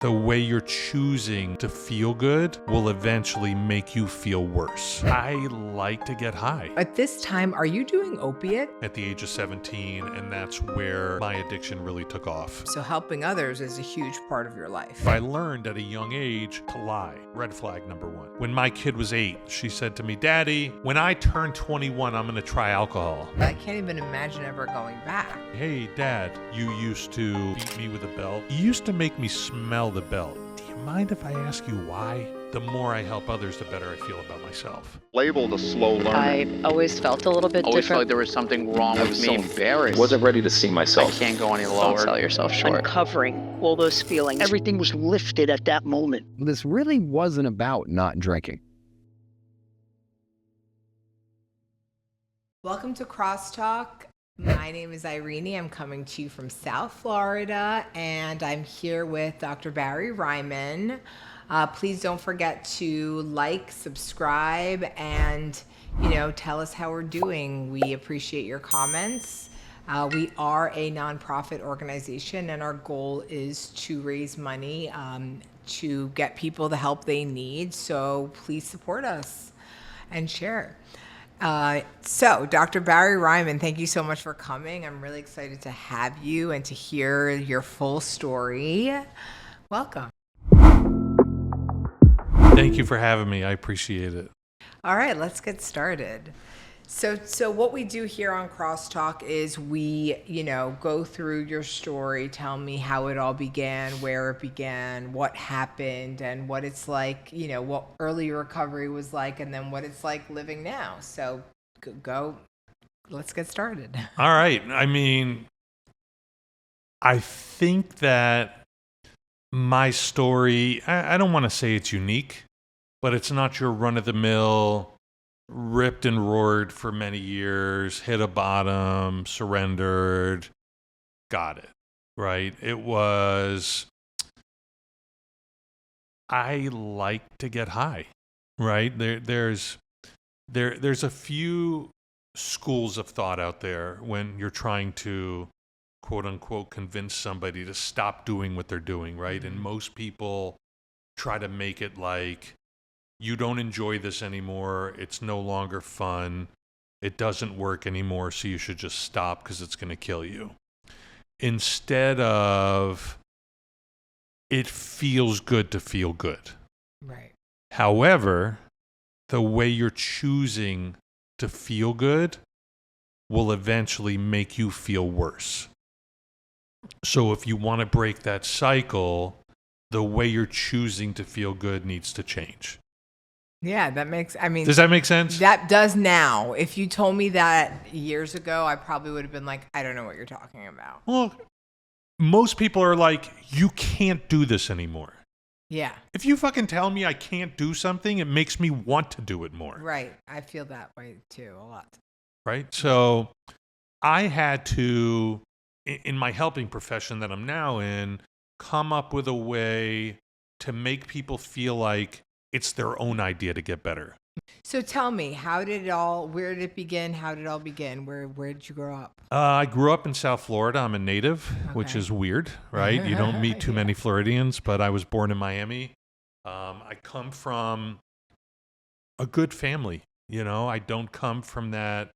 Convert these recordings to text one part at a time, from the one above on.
the way you're choosing to feel good will eventually make you feel worse. I like to get high. At this time, are you doing opiate? At the age of 17, and that's where my addiction really took off. So helping others is a huge part of your life. I learned at a young age to lie. Red flag number one. When my kid was 8, she said to me, "Daddy, when I turn 21, I'm going to try alcohol." I can't even imagine ever going back. "Hey, Dad, you used to beat me with a belt. You used to make me smell the belt. Do you mind if I ask you why?" The more I help others, the better I feel about myself. Labeled a slow learner. I always felt a little bit Always felt different. like there was something wrong with me. Embarrassed. Wasn't ready to see I myself. can't go any Don't lower. sell yourself short. Uncovering all those feelings. Everything was lifted at that moment. This really wasn't about not drinking. Welcome to Crosstalk. My name is Irene. I'm coming to you from South Florida, and I'm here with Dr. Barry Ryman. Please don't forget to like, subscribe, and tell us how we're doing. We appreciate your comments. We are a nonprofit organization, and our goal is to raise money to get people the help they need. So please support us and share. So Dr. Barry Ryman, thank you so much for coming. I'm really excited to have you and to hear your full story. Welcome. Thank you for having me. I appreciate it. All right, let's get started. So what we do here on Crosstalk is we, go through your story, tell me how it all began, where it began, what happened, and what it's like, what early recovery was like, and then what it's like living now. So let's get started. All right. I think that my story, I don't want to say it's unique, but it's not your run-of-the-mill, ripped and roared for many years, hit a bottom, surrendered, got it, right? It was, I like to get high, right? There's a few schools of thought out there when you're trying to, quote unquote, convince somebody to stop doing what they're doing, right? And most people try to make it like, you don't enjoy this anymore, it's no longer fun, it doesn't work anymore, so you should just stop because it's going to kill you. Instead of, it feels good to feel good. Right. However, the way you're choosing to feel good will eventually make you feel worse. So if you want to break that cycle, the way you're choosing to feel good needs to change. Yeah, Does that make sense? That does now. If you told me that years ago, I probably would have been like, I don't know what you're talking about. Well, most people are like, you can't do this anymore. Yeah. If you fucking tell me I can't do something, it makes me want to do it more. Right. I feel that way too, a lot. Right? So I had to, in my helping profession that I'm now in, come up with a way to make people feel like it's their own idea to get better. So tell me, where did it begin? How did it all begin? Where did you grow up? I grew up in South Florida. I'm a native, which Okay. is weird, right? You don't meet too many Floridians, but I was born in Miami. I come from a good family. I don't come from that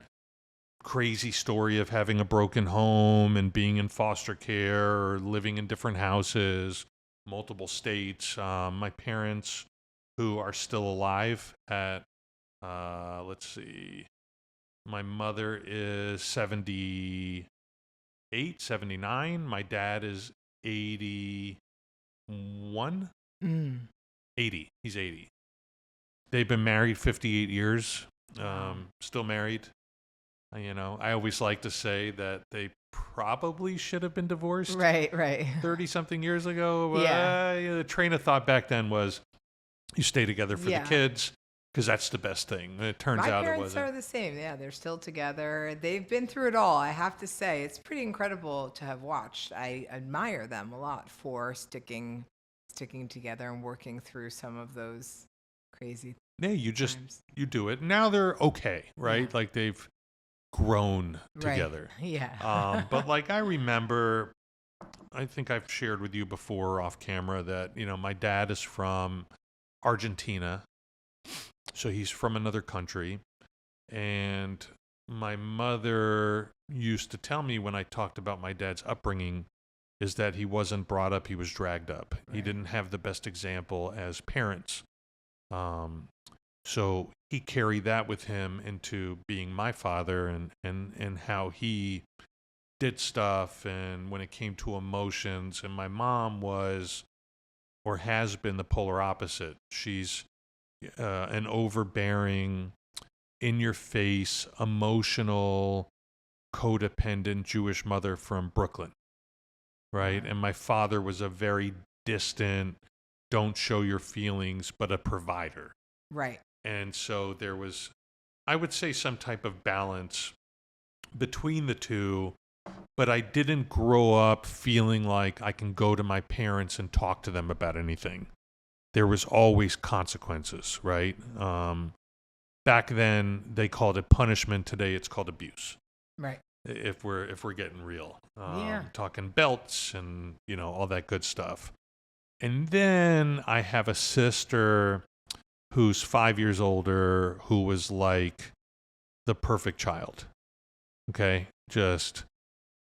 crazy story of having a broken home and being in foster care or living in different houses, multiple states. My parents, who are still alive at, let's see, my mother is 78, 79. My dad is 81, 80. He's 80. They've been married 58 years, still married. I always like to say that they probably should have been divorced. Right. 30-something years ago. But, Yeah. The train of thought back then was, you stay together for Yeah. the kids because that's the best thing. It turns My out it parents wasn't. are the same. Yeah, they're still together. They've been through it all. I have to say, it's pretty incredible to have watched. I admire them a lot for sticking together and working through some of those crazy Yeah, you times. do it. Now they're okay, right? Yeah. Like they've grown Right. together. Yeah. But like I remember I think I've shared with you before off camera that, my dad is from Argentina. So he's from another country. And my mother used to tell me when I talked about my dad's upbringing is that he wasn't brought up, he was dragged up. Right. He didn't have the best example as parents. So he carried that with him into being my father and how he did stuff, and when it came to emotions. And my mom was or has been the polar opposite. She's an overbearing, in-your-face, emotional, codependent Jewish mother from Brooklyn, right? And my father was a very distant, don't show your feelings, but a provider. Right. And so there was, I would say, some type of balance between the two, but I didn't grow up feeling like I can go to my parents and talk to them about anything. There was always consequences, right? Back then they called it punishment. Today it's called abuse. Right. If we're getting real, Yeah. talking belts and all that good stuff. And then I have a sister who's 5 years older, who was like the perfect child. Okay, just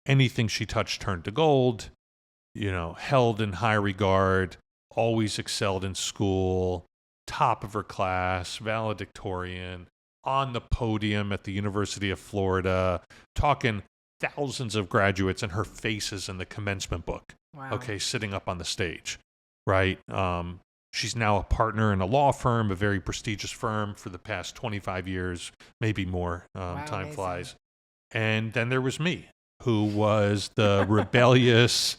anything she touched turned to gold. Held in high regard. Always excelled in school, top of her class, valedictorian, on the podium at the University of Florida, talking thousands of graduates, and her face is in the commencement book. Wow. Okay, sitting up on the stage, right? She's now a partner in a law firm, a very prestigious firm, for the past 25 years, maybe more. Wow, time amazing. flies. And then there was me, who was the rebellious,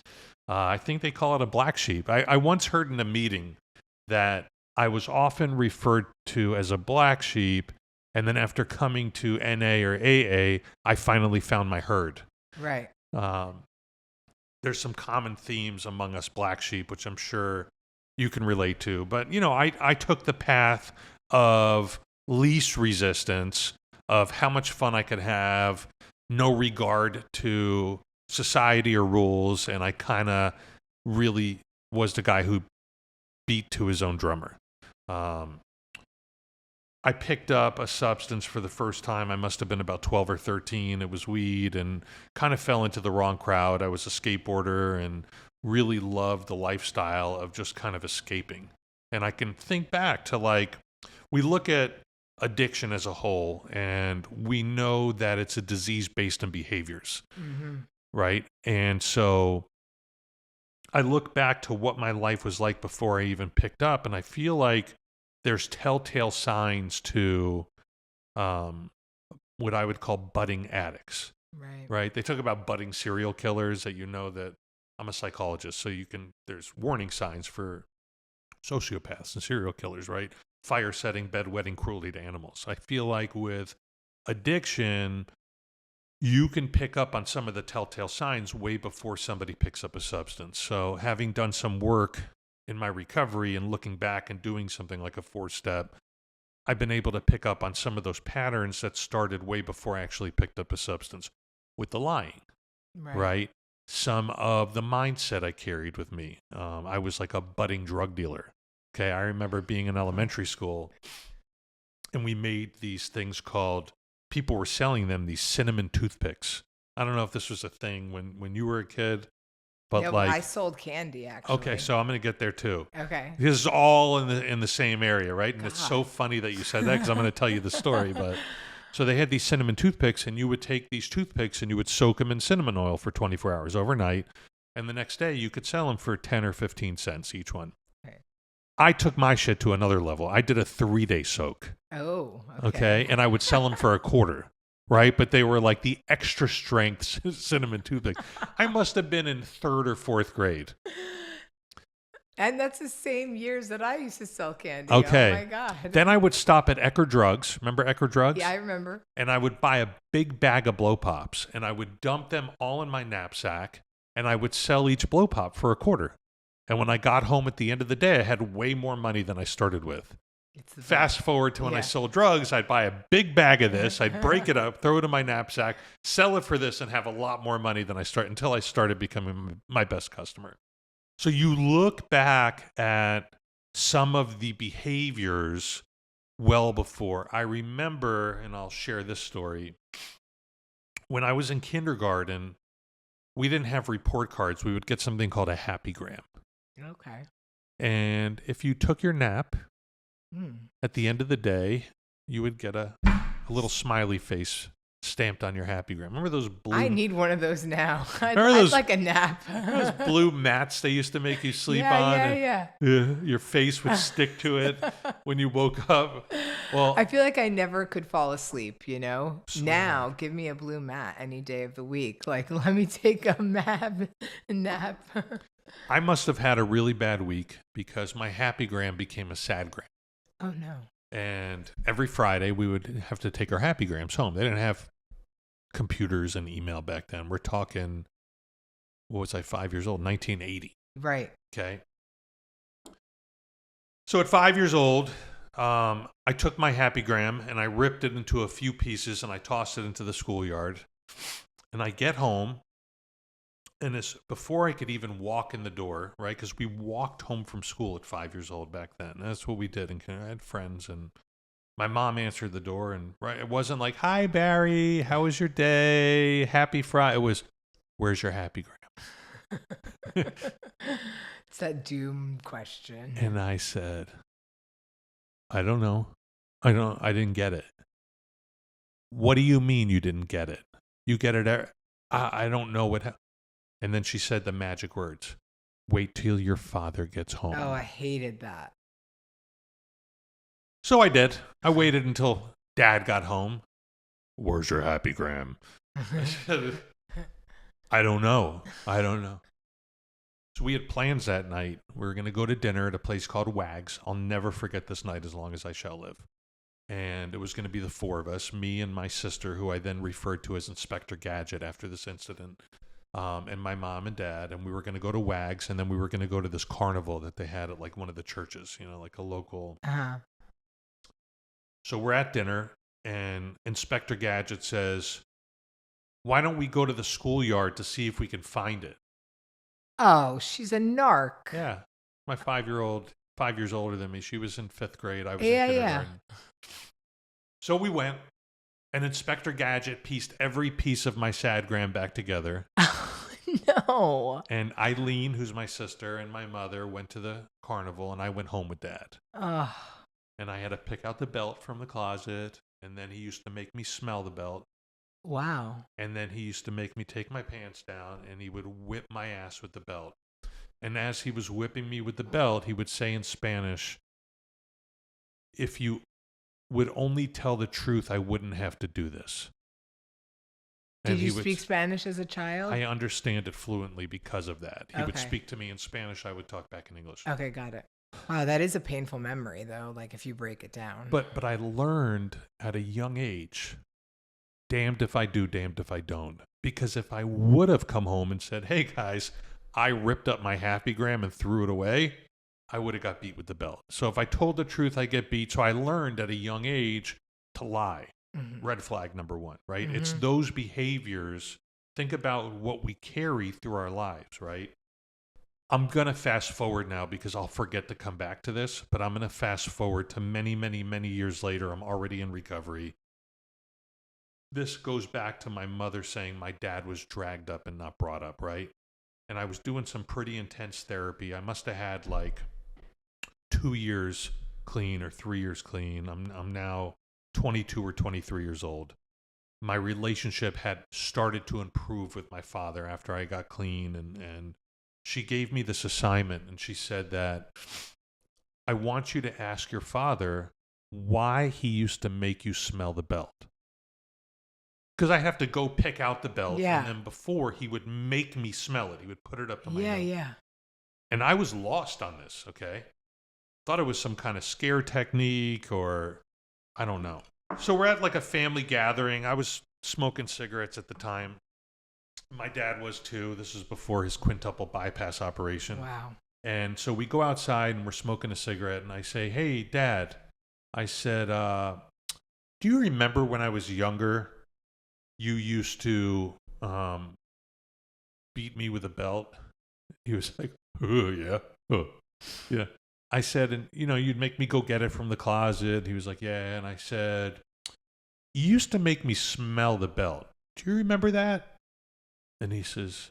I think they call it a black sheep. I once heard in a meeting that I was often referred to as a black sheep, and then after coming to NA or AA, I finally found my herd. Right. There's some common themes among us black sheep, which I'm sure you can relate to. But, I took the path of least resistance, of how much fun I could have, no regard to society or rules, and I kind of really was the guy who beat to his own drummer. I picked up a substance for the first time. I must have been about 12 or 13. It was weed, and kind of fell into the wrong crowd. I was a skateboarder and really loved the lifestyle of just kind of escaping. And I can think back to we look at addiction as a whole, and we know that it's a disease based on behaviors, right? And so I look back to what my life was like before I even picked up, and I feel like there's telltale signs to what I would call budding addicts, right? They talk about budding serial killers, that that I'm a psychologist, so there's warning signs for sociopaths and serial killers, right? Fire setting, bedwetting, cruelty to animals. I feel like with addiction, you can pick up on some of the telltale signs way before somebody picks up a substance. So having done some work in my recovery and looking back and doing something like a 4-step, I've been able to pick up on some of those patterns that started way before I actually picked up a substance. With the lying, right? Some of the mindset I carried with me. I was like a budding drug dealer. Okay, I remember being in elementary school, and we made these things called, people were selling them, these cinnamon toothpicks. I don't know if this was a thing when you were a kid, but I sold candy, actually. Okay, so I'm going to get there too. Okay. This is all in the same area, right? And it's so funny that you said that, because I'm going to tell you the story. But so they had these cinnamon toothpicks, and you would take these toothpicks and you would soak them in cinnamon oil for 24 hours overnight, and the next day you could sell them for 10 or 15 cents each one. I took my shit to another level. I did a 3-day soak. Oh, okay. And I would sell them for $0.25, right? But they were like the extra strength cinnamon toothpicks. I must have been in 3rd or 4th grade. And that's the same years that I used to sell candy. Okay. Oh my God. Then I would stop at Ecker Drugs. Remember Ecker Drugs? Yeah, I remember. And I would buy a big bag of blow pops, and I would dump them all in my knapsack, and I would sell each blow pop for $0.25. And when I got home at the end of the day, I had way more money than I started with. It's the Fast forward to when I Yeah. sold drugs, I'd buy a big bag of this, I'd break it up, throw it in my knapsack, sell it for this, and have a lot more money than until I started becoming my best customer. So you look back at some of the behaviors well before. I remember, and I'll share this story. When I was in kindergarten, we didn't have report cards. We would get something called a happy gram. Okay. And if you took your nap, Hmm. at the end of the day, you would get a little smiley face stamped on your happy gram. Remember those blue? I need one of those now. I'd Remember those- like a nap. those blue mats they used to make you sleep yeah, on? Yeah, and, yeah. your face would stick to it when you woke up. Well, I feel like I never could fall asleep, you know? So Now, give me a blue mat any day of the week. Like, let me take a nap. I must have had a really bad week because my happy gram became a sad gram. Oh, no. And every Friday we would have to take our happy grams home. They didn't have computers and email back then. We're talking, what was I, 5 years old? 1980. Right. Okay. So at 5 years old, I took my happy gram and I ripped it into a few pieces and I tossed it into the schoolyard. And I get home, and it's before I could even walk in the door, right? Because we walked home from school at 5 years old back then. That's what we did. And I had friends, and my mom answered the door, and right, it wasn't like, "Hi, Barry, how was your day? Happy Friday." It was, "Where's your happy gram?" It's that doom question. And I said, "I don't know. I didn't get it." "What do you mean you didn't get it? You get it. I don't know what." And then she said the magic words, "Wait till your father gets home." Oh, I hated that. So I did. I waited until Dad got home. "Where's your happy gram?" I said, I don't know. So we had plans that night. We were going to go to dinner at a place called Wags. I'll never forget this night as long as I shall live. And it was going to be the four of us, me and my sister, who I then referred to as Inspector Gadget after this incident, and my mom and dad. And we were going to go to Wags, and then we were going to go to this carnival that they had at like one of the churches, like a local. Uh-huh. So we're at dinner, and Inspector Gadget says, "Why don't we go to the schoolyard to see if we can find it?" Oh, she's a narc. Yeah. My 5-year-old, 5 years older than me. She was in 5th grade. I was Yeah, in yeah. kindergarten. So we went, and Inspector Gadget pieced every piece of my sad gram back together. No. And Eileen, who's my sister, and my mother went to the carnival, and I went home with Dad. Oh. And I had to pick out the belt from the closet, and then he used to make me smell the belt. Wow. And then he used to make me take my pants down, and he would whip my ass with the belt. And as he was whipping me with the belt, he would say in Spanish, "If you would only tell the truth, I wouldn't have to do this." Did And you he would- speak Spanish as a child? I understand it fluently because of that. He would Okay. speak to me in Spanish. I would talk back in English. Okay, got it. Wow, that is a painful memory, though, like if you break it down. But I learned at a young age, damned if I do, damned if I don't. Because if I would have come home and said, "Hey guys, I ripped up my happy gram and threw it away," I would have got beat with the belt. So if I told the truth, I get beat. So I learned at a young age to lie. Mhm. Red flag number one, right? Mhm. It's those behaviors. Think about what we carry through our lives, right? I'm going to fast forward now because I'll forget to come back to this, but I'm going to fast forward to many, many, many years later. I'm already in recovery. This goes back to my mother saying my dad was dragged up and not brought up, right? And I was doing some pretty intense therapy. I must have had like 2 years clean or 3 years clean. I'm now 22 or 23 years old. My relationship had started to improve with my father after I got clean, and she gave me this assignment, and she said that I want you to ask your father why he used to make you smell the belt. Because I have to go pick out the belt, Yeah. and then before he would make me smell it. He would put it up to my Yeah, nose. yeah. And I was lost on this, okay? Thought it was some kind of scare technique or I don't know. So we're at like a family gathering. I was smoking cigarettes at the time. My dad was too. This is before his quintuple bypass operation. Wow. And so we go outside and we're smoking a cigarette, and I say, "Hey, Dad, I said, do you remember when I was younger, you used to beat me with a belt? He was like, oh, yeah. Oh, yeah. I said, and you'd make me go get it from the closet. He was like, yeah. And I said, you used to make me smell the belt. Do you remember that? And he says,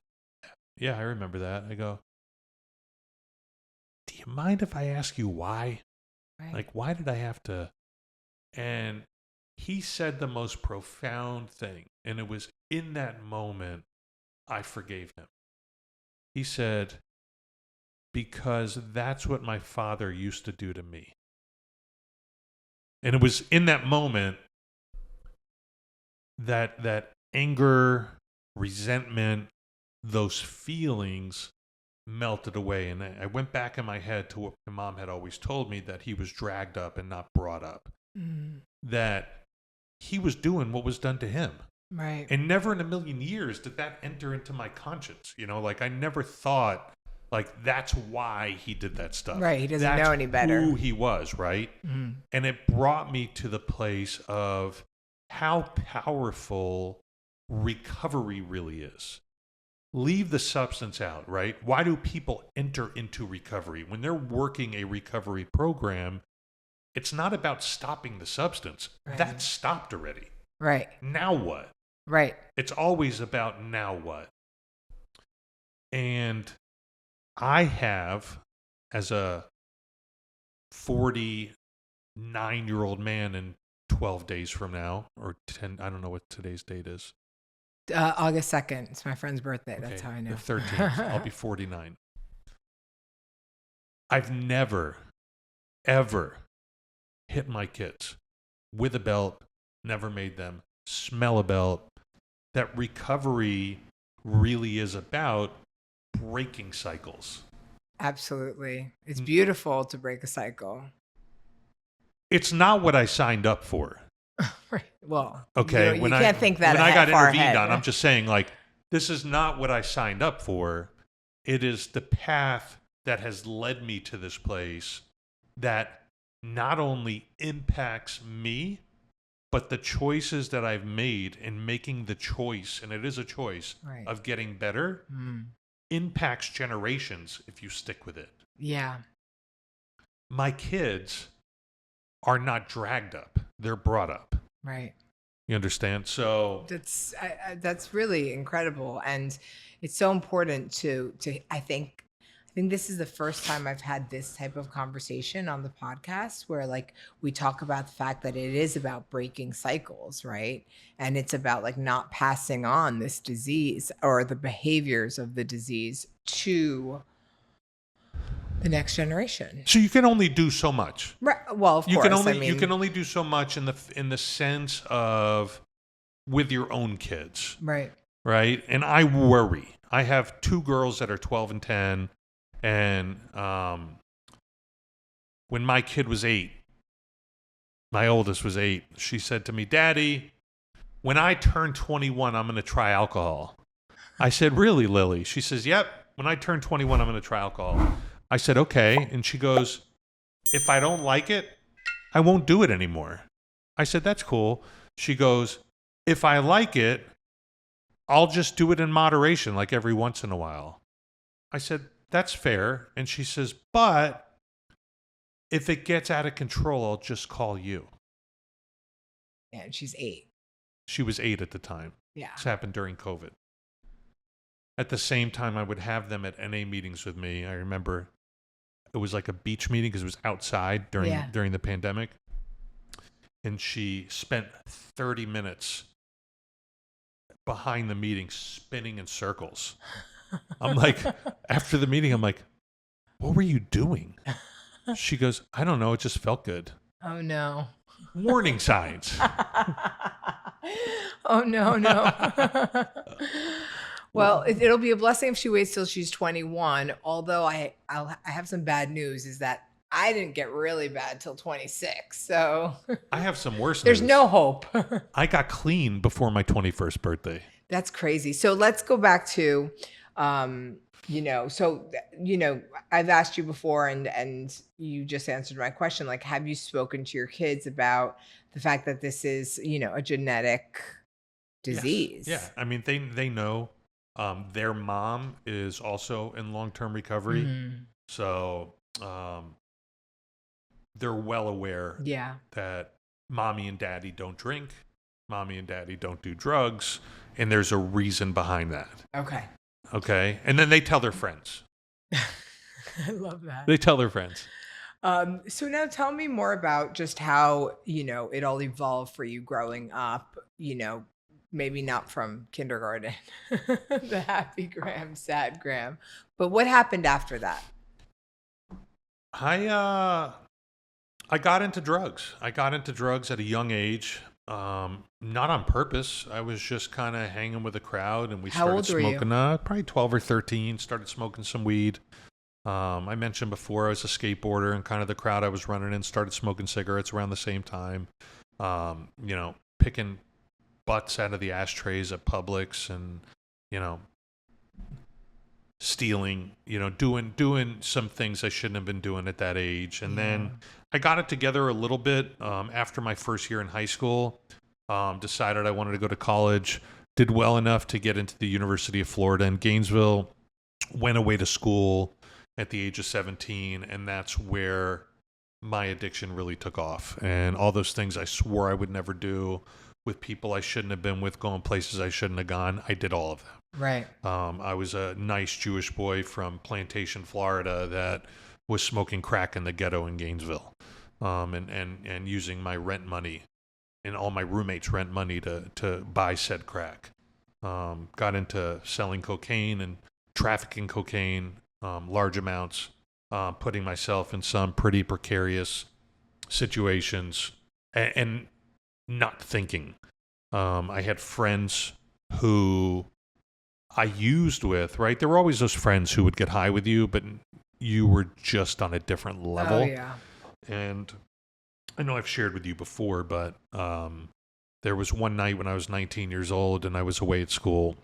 yeah, I remember that. I go, do you mind if I ask you why? Right. Like, why did I have to? And he said the most profound thing. And it was in that moment I forgave him. He said, because that's what my father used to do to me. And it was in that moment that anger, resentment, those feelings melted away. And I went back in my head to what my mom had always told me, that he was dragged up and not brought up. That he was doing what was done to him. Right. And never in a million years did that enter into my conscience. Like, I never thought, like, that's why he did that stuff. Right. He doesn't That's know any better. who he was, right? And it brought me to the place of how powerful recovery really is. Leave the substance out, right? Why do people enter into recovery? When they're working a recovery program, it's not about stopping the substance. Right. That's stopped already. Right. Now what? Right. It's always about now what. And I have, as a 49-year-old man in 12 days from now, or 10, I don't know what today's date is. August 2nd. It's my friend's birthday. Okay, That's how I know. The 13th. I'll be 49. I've never, ever hit my kids with a belt, never made them smell a belt. That recovery really is about breaking cycles. Absolutely. It's beautiful to break a cycle. It's not what I signed up for. Right. Well, Okay. you can't think that when I got far intervened ahead. on, I'm just saying, like, this is not what I signed up for. It is the path that has led me to this place that not only impacts me, but the choices that I've made in making the choice, and it is a choice, Right. of getting better, impacts generations if you stick with it. Yeah. My kids are not dragged up. They're brought up. Right. You understand? So That's really incredible, and it's so important to I think this is the first time I've had this type of conversation on the podcast where, like, we talk about the fact that it is about breaking cycles, right? And it's about, like, not passing on this disease or the behaviors of the disease to the next generation. you can only do so much. Right. Well, of You course. can only I mean, you can only do so much in the sense of with your own kids, right. right? And I worry. I have two girls that are 12 and 10, and when my kid was 8, my oldest was 8, she said to me, "Daddy, when I turn 21, I'm going to try alcohol." I said, "Really, Lily?" She says, "Yep. When I turn 21, I'm going to try alcohol." I said, "Okay." And she goes, "If I don't like it, I won't do it anymore." I said, "That's cool." She goes, "If I like it, I'll just do it in moderation, like every once in a while." I said, "That's fair." And she says, "But if it gets out of control, I'll just call you." And she's 8. She was 8 at the time. Yeah. This happened during COVID. At the same time, I would have them at NA meetings with me. I remember it was like a beach meeting because it was outside during the pandemic. And she spent 30 minutes behind the meeting spinning in circles. I'm like, after the meeting, I'm like, "What were you doing?" She goes, "I don't know. It just felt good." Oh, no. Warning signs. Oh, no. Well, it'll be a blessing if she waits till she's 21. Although I have some bad news is that I didn't get really bad till 26. So I have some worse there's news. no hope. I got clean before my 21st birthday. That's crazy. So let's go back to I've asked you before and you just answered my question. Like, have you spoken to your kids about the fact that this is, a genetic disease? Yes. Yeah. I mean, they know. Their mom is also in long-term recovery, Mhm. so they're well aware Yeah. that mommy and daddy don't drink, mommy and daddy don't do drugs, and there's a reason behind that. Okay. Okay, and then they tell their friends. I love that. They tell their friends. So now tell me more about just how, it all evolved for you growing up, maybe not from kindergarten, the happy gram, sad gram, but what happened after that? I got into drugs. I got into drugs at a young age. Not on purpose. I was just kind of hanging with the crowd, and we How started old were you? smoking. Probably 12 or 13. Started smoking some weed. I mentioned before I was a skateboarder, and kind of the crowd I was running in started smoking cigarettes around the same time. Picking butts out of the ashtrays at Publix, and stealing. Doing some things I shouldn't have been doing at that age. And then I got it together a little bit after my first year in high school. Decided I wanted to go to college. Did well enough to get into the University of Florida in Gainesville. Went away to school at the age of 17, and that's where my addiction really took off. And all those things I swore I would never do, with people I shouldn't have been with, going places I shouldn't have gone, I did all of them. Right. I was a nice Jewish boy from Plantation, Florida, that was smoking crack in the ghetto in Gainesville, and using my rent money and all my roommates' rent money to buy said crack. Got into selling cocaine and trafficking cocaine, large amounts, putting myself in some pretty precarious situations, and not thinking. I had friends who I used with, right? There were always those friends who would get high with you, but you were just on a different level. Oh, yeah. And I know I've shared with you before, but there was one night when I was 19 years old and I was away at school.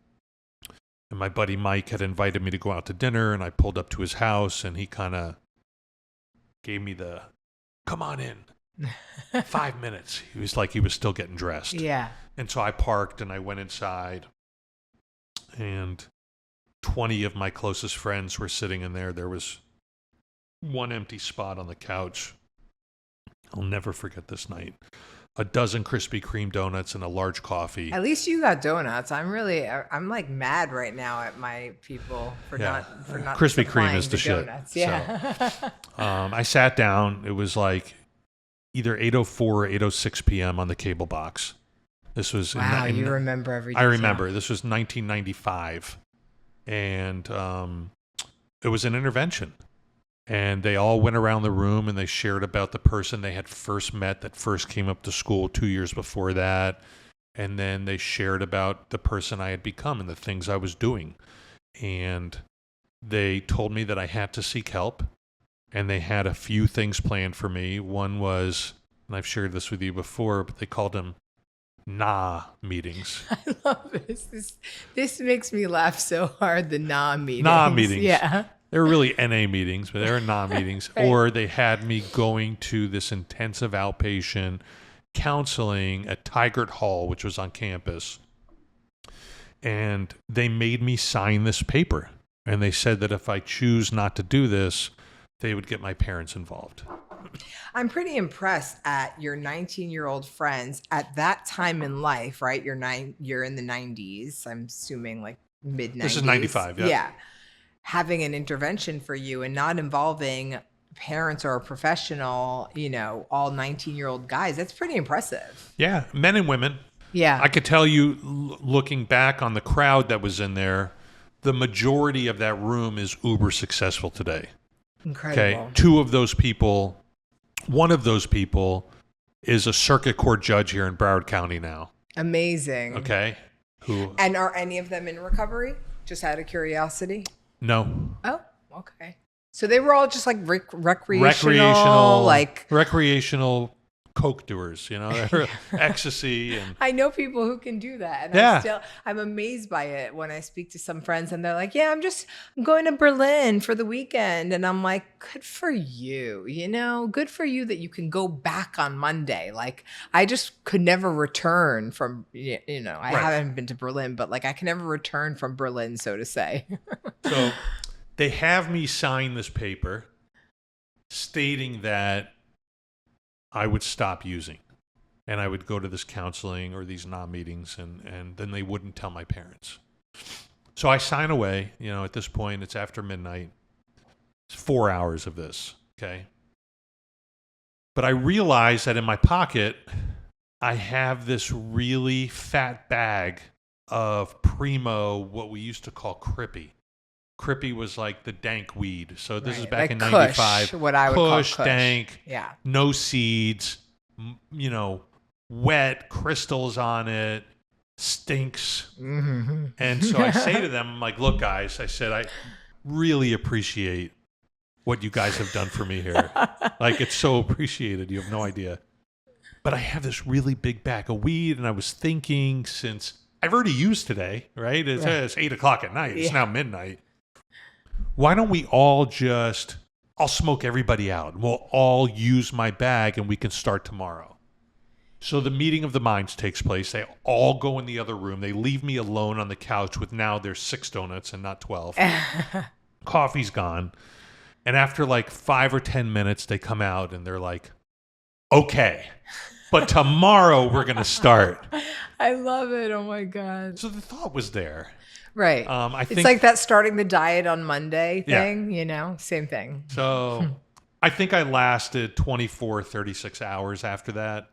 And my buddy Mike had invited me to go out to dinner, and I pulled up to his house, and he kind of gave me the, come on in, 5 minutes. He was like, he was still getting dressed. Yeah. And so I parked and I went inside, and 20 of my closest friends were sitting in there. There was one empty spot on the couch. I'll never forget this night. A dozen Krispy Kreme donuts and a large coffee. At least you got donuts. I'm like mad right now at my people for not Krispy Kreme supplying is the shit. donuts. Yeah. So, I sat down. It was like either 8:04 or 8:06 p.m. on the cable box. This was wow. You remember every I detail. remember. This was 1995, and it was an intervention. And they all went around the room and they shared about the person they had first met that first came up to school 2 years before that. And then they shared about the person I had become and the things I was doing. And they told me that I had to seek help. And they had a few things planned for me. One was, and I've shared this with you before, but they called them nah meetings. I love this. This makes me laugh so hard. The nah meetings. Nah meetings. Yeah. They were really NA meetings, but they were nah meetings. Right. Or they had me going to this intensive outpatient counseling at Tigert Hall, which was on campus. And they made me sign this paper. And they said that if I choose not to do this, they would get my parents involved. I'm pretty impressed at your 19-year-old friends at that time in life, right? You're in the 90s. I'm assuming like mid-90s. This is 95, yeah. Yeah. Having an intervention for you and not involving parents or a professional, all 19-year-old guys. That's pretty impressive. Yeah, men and women. Yeah. I could tell you, looking back on the crowd that was in there, the majority of that room is uber successful today. Incredible. Okay, two of those people, one of those people is a circuit court judge here in Broward County now. Amazing. Okay. And are any of them in recovery? Just out of curiosity? No. Oh, okay. So they were all just like recreational, like recreational coke doers, they're ecstasy and I know people who can do that. And Yeah. I'm amazed by it when I speak to some friends and they're like, yeah, I'm going to Berlin for the weekend. And I'm like, good for you, good for you that you can go back on Monday. Like I just could never return from, I Right. haven't been to Berlin, but like I can never return from Berlin, so to say. So they have me sign this paper stating that I would stop using and I would go to this counseling or these non-meetings and then they wouldn't tell my parents. So I sign away, at this point it's after midnight. It's 4 hours of this, okay? But I realize that in my pocket, I have this really fat bag of Primo, what we used to call Crippy. Crippy was like the dank weed. So this is back Like in Kush, 95. what I would call Kush, Kush. dank, Yeah. no seeds, wet crystals on it, stinks. Mm-hmm. And so I say to them, I'm like, look, guys, I said, I really appreciate what you guys have done for me here. Like, it's so appreciated. You have no idea. But I have this really big bag of weed, and I was thinking since I've already used today, right? It's 8 o'clock at night. It's now midnight. Why don't we all I'll smoke everybody out. We'll all use my bag and we can start tomorrow. So the meeting of the minds takes place. They all go in the other room. They leave me alone on the couch with now there's 6 donuts and not 12. Coffee's gone. And after like 5 or 10 minutes, they come out and they're like, okay, but tomorrow we're going to start. I love it. Oh my God. So the thought was there. Right. I think it's like that starting the diet on Monday Yeah. thing, same thing. So I think I lasted 24, 36 hours after that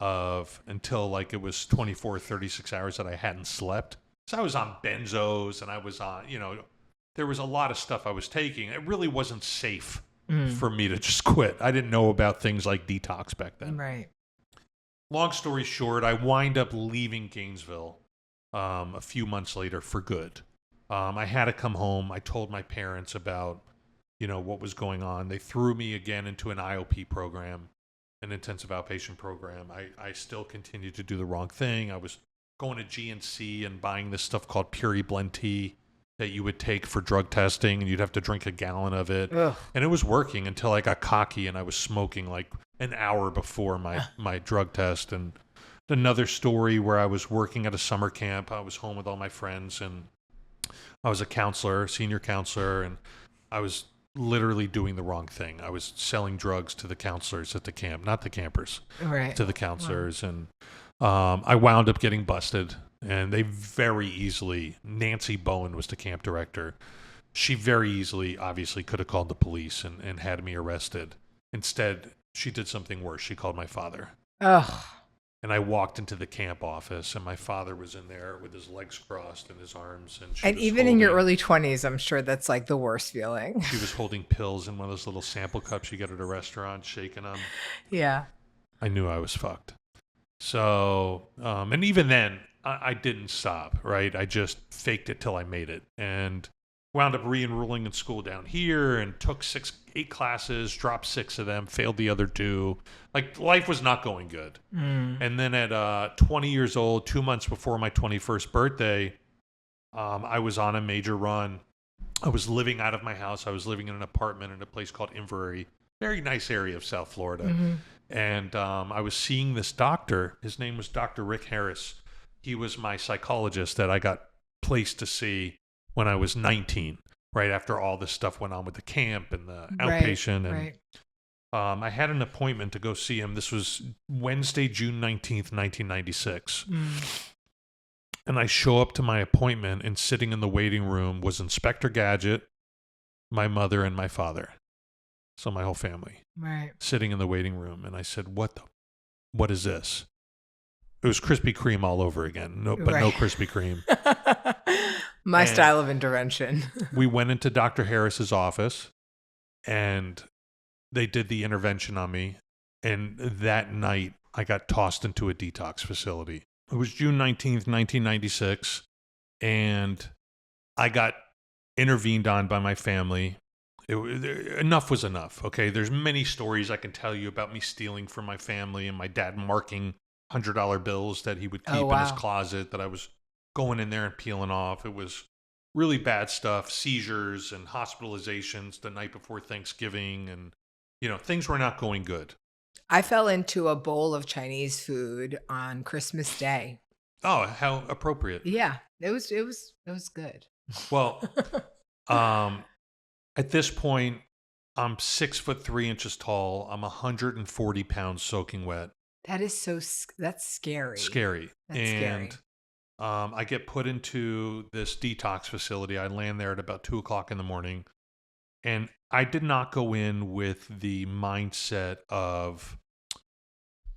until like it was 24, 36 hours that I hadn't slept. So I was on benzos and I was on, there was a lot of stuff I was taking. It really wasn't safe for me to just quit. I didn't know about things like Detox back then. Right. Long story short, I wind up leaving Gainesville a few months later for good. I had to come home. I told my parents about, what was going on. They threw me again into an IOP program, an intensive outpatient program. I still continued to do the wrong thing. I was going to GNC and buying this stuff called Puri Blend Tea that you would take for drug testing, and you'd have to drink a gallon of it. Ugh. And it was working until I got cocky and I was smoking like an hour before my drug test. And another story where I was working at a summer camp. I was home with all my friends and I was a counselor, senior counselor, and I was literally doing the wrong thing. I was selling drugs to the counselors at the camp, not the campers, Right. to the counselors. And I wound up getting busted. And they very easily, Nancy Bowen was the camp director. She very easily, obviously, could have called the police and had me arrested. Instead, she did something worse. She called my father. Ugh. And I walked into the camp office, and my father was in there with his legs crossed and his arms. And And even in your early 20s, I'm sure that's like the worst feeling. she was holding pills in one of those little sample cups you get at a restaurant, shaking them. Yeah. I knew I was fucked. So, and even then, I didn't stop, right? I just faked it till I made it. And wound up re-enrolling in school down here and took 8 classes, dropped 6 of them, failed the other 2. Like, life was not going good. And then at 20 years old, 2 months before my 21st birthday, I was on a major run. I was living out of my house. I was living in an apartment in a place called Inverary, very nice area of South Florida. And I was seeing this doctor. His name was Dr. Rick Harris. He was my psychologist that I got placed to see when I was 19, right after all this stuff went on with the camp and the outpatient. And I had an appointment to go see him. This was Wednesday, June 19th, 1996. And I show up to my appointment, and sitting in the waiting room was Inspector Gadget, my mother, and my father. So my whole family. Right. Sitting in the waiting room. And I said, what is this? It was Krispy Kreme all over again. No Krispy Kreme. My style of intervention. We went into Dr. Harris's office and they did the intervention on me. And that night I got tossed into a detox facility. It was June 19th, 1996. And I got intervened on by my family. enough was enough. Okay, there's many stories I can tell you about me stealing from my family and my dad marking $100 bills that he would keep in his closet that I was going in there and peeling off. It was really bad stuff, seizures and hospitalizations the night before Thanksgiving, and things were not going good. I fell into a bowl of Chinese food on Christmas Day. Oh, how appropriate. Yeah, it was good. Well, at this point, I'm 6'3" tall. I'm 140 pounds soaking wet. That's scary. Scary. That's scary. I get put into this detox facility. I land there at about 2:00 in the morning. And I did not go in with the mindset of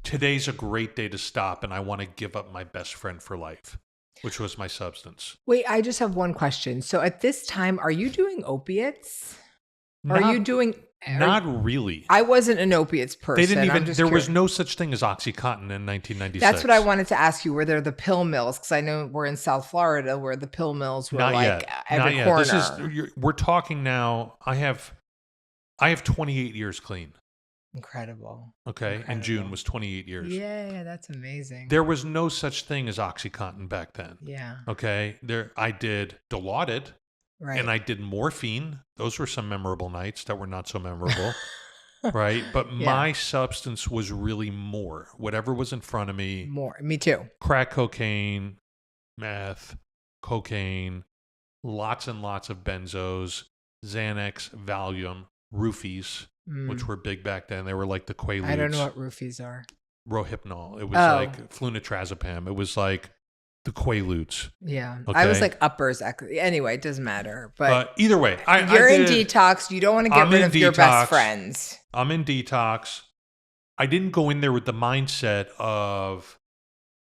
today's a great day to stop and I want to give up my best friend for life, which was my substance. Wait, I just have one question. So at this time, are you doing opiates? Not really. I wasn't an opiates person. They didn't even. There was no such thing as OxyContin in 1996. That's what I wanted to ask you. Were there the pill mills? Because I know we're in South Florida, where the pill mills were every corner. We're talking now. I have 28 years clean. Incredible. Okay, Incredible. and June was 28 years. Yeah, that's amazing. There was no such thing as OxyContin back then. Yeah. Okay, I did Dilaudid. Right. And I did morphine. Those were some memorable nights that were not so memorable. Right? But my substance was really more. Whatever was in front of me. More. Me too. Crack cocaine, meth, cocaine, lots and lots of benzos, Xanax, Valium, roofies, which were big back then. They were like the Quaaludes. I don't know what roofies are. Rohypnol. It was like flunitrazepam. It was like the Quaaludes. Yeah. Okay? I was like uppers. Anyway, it doesn't matter. But either way, you're in detox. You don't want to get rid of your best friends. I'm in detox. I didn't go in there with the mindset of,